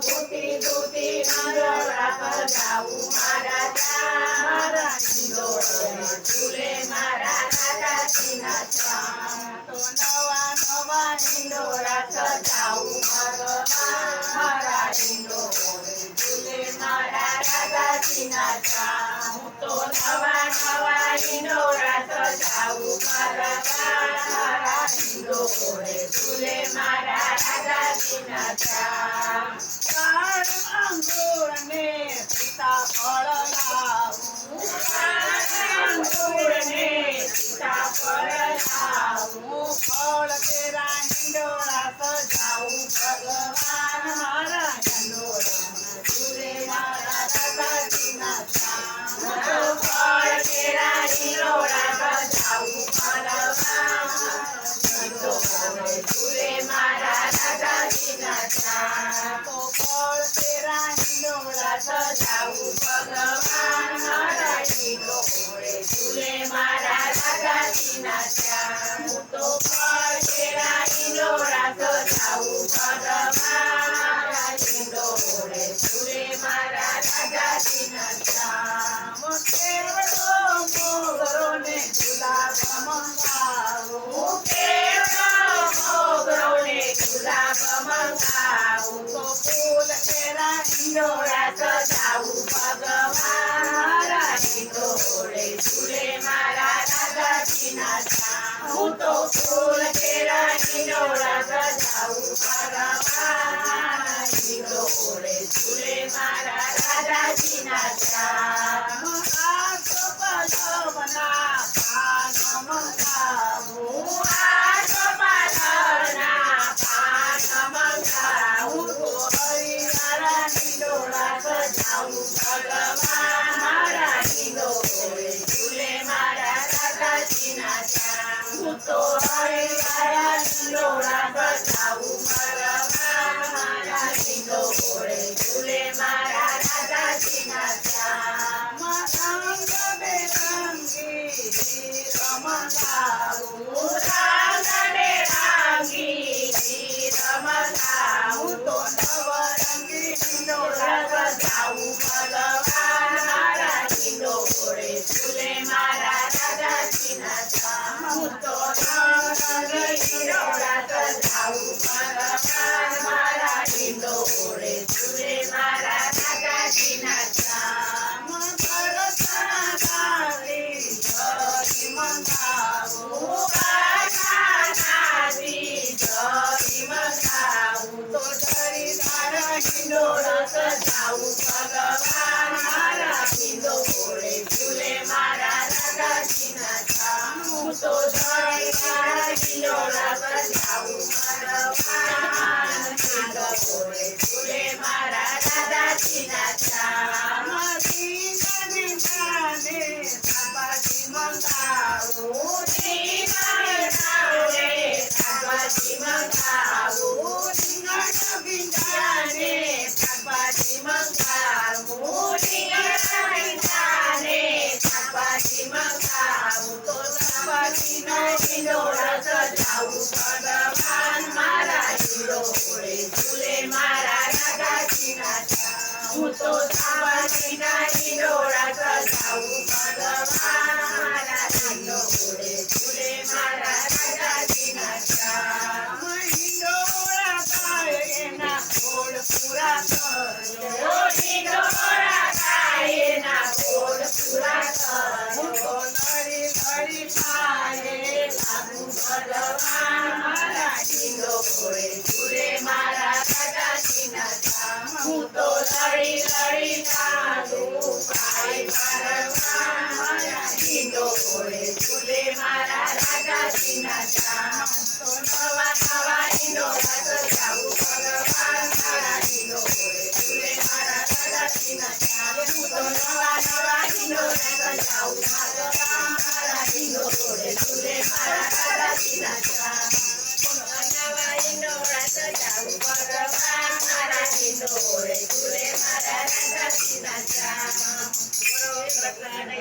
ભૂતિ ધૂતિ નંદોરા સજાવું મારા મારા હિંડોળે ઝૂલે મારા રાધાજીના શ્યામ તો નવા નવા હિંડોળા સજાવું ભગવાન મારા હિંડોળે ઝૂલે મારા રાધાજીના શ્યામ તો નવા નવા હિંડોળા સજાવું ભગવાન મારા હિંડોળે ઝૂલે મારા રાધાજીના શ્યામ અંગુર ને સીતાફળ લાવું અંગુર ને સીતાફળ લાવું ફળ તેરા હિંડોળા સજાવું ભગવાન મારા હિંડોળા ઝૂલે મારા રાધાજીના શ્યામ તો ફળ તેરા હિંડોળા સજાવું ભગવાન હિંડોળે ઝૂલે મારા રાધાજીના શ્યામ તો ફળ તેરા હિંડોળા સજાવું ભગવાન મારા હિંડોળે ઝૂલે મારા રાધાજીના શ્યામ તો ફળ તેરા હિંડોળા સજાવું ભગવાન મારા હિંડોળે ઝૂલે મારા રાધાજીના શ્યામ કેવડો મોગરો ને ગુલાબ મંગાવું કેવડો મોગરો ને ગુલાબ મંગાવું તો ફૂલ તેરા હિંડોળા સજાવું ભગવાન મારા હિંડોળે ઝૂલે મારા રાધાજીના શ્યામ હું તો ફૂલ તેરા હિંડોળા સજાવું ભગવાન મારા હિંડોળે ઝૂલે મારા રાધાજીના શ્યામ આ તો પલવના પાન મંગાવું આ તો પલવના પાન મંગાવું તો હરિહરા હિંડોળા સજાવું ભગવાન મારા હિંડોળે ઝૂલે મારા રાધાજીના શ્યામ હું તો હરિહરા હિંડોળા સજાવું ભગવાન મારા હિંડોળે ઝૂલે મારા રાધાજીના શ્યામ રંગ બેરંગી હીર મંગાવું રંગ બેરંગી હીર મંગાવું તો નવરંગી હિંડોળા સજાવું ભગવાન મારા હિંડોળે ઝૂલે મારા રાધાજીના શ્યામ હું તો નવરંગી હિંડોળા સજાવું ભગવાન મારા હિંડોળે ઝૂલે મારા રાધાજીના શ્યામ ભરતનારી જરી મંગાવું ભરતનારી જરી મંગાવું તો જરીદાર હિંડોળા સજાવું ભગવાન મારા હિંડોળે ઝૂલે મારા રાધાજીના શ્યામ હું તો જરીદાર હિંડોળા સજાવું ભગવાન હિંડોળે ઝૂલે મારા રાધાજીના શ્યામ શાકભાજી મંગાવું શાકભાજી મંગાવું રીંગણ ભીંડાને શાકભાજી મંગાવું રીંગણ ભીંડાને શાકભાજી મંગાવું તો શાકભાજીનો હિંડોળા સજાવું ભગવાન મારા હિંડોળે ઝૂલે મારા રાધાજીના શ્યામ હું તો શાકભાજીના હિંડોળા સજાવું ભગવાન મારા હિંડોળે ઝૂલે મારા રાધાજીના શ્યામ હિંડોળા ગાય એના ગોળ પૂરા કરજો હિંડોળા ગાય એના ગોળ પૂરા કરજો લડી લડી પાયે લાગુ ભગવાન મારા હિંડોળે ઝૂલે મારા રાધાજીના શ્યામ હું તો લડી લડી લાગુ પાયે ભગવાન મારા હિંડોળે ઝૂલે મારા રાધાજીના શ્યામ તો નવા નવા હિંડોળા સજાવું ભગવાન મારા હિંડોળે ઝૂલે મારા રાધાજીના શ્યામ હું તો નવા નવા હિંડોળા સજાવું ભગવાન મારા હિંડોળે ઝૂલે મારા રાધાજીના શ્યામ નવા હિંડોળા સજાવું ભગવાન મારા હિંડોળે ઝૂલે મારા રાધાજીના શ્યામ બોલો કૃષ્ણ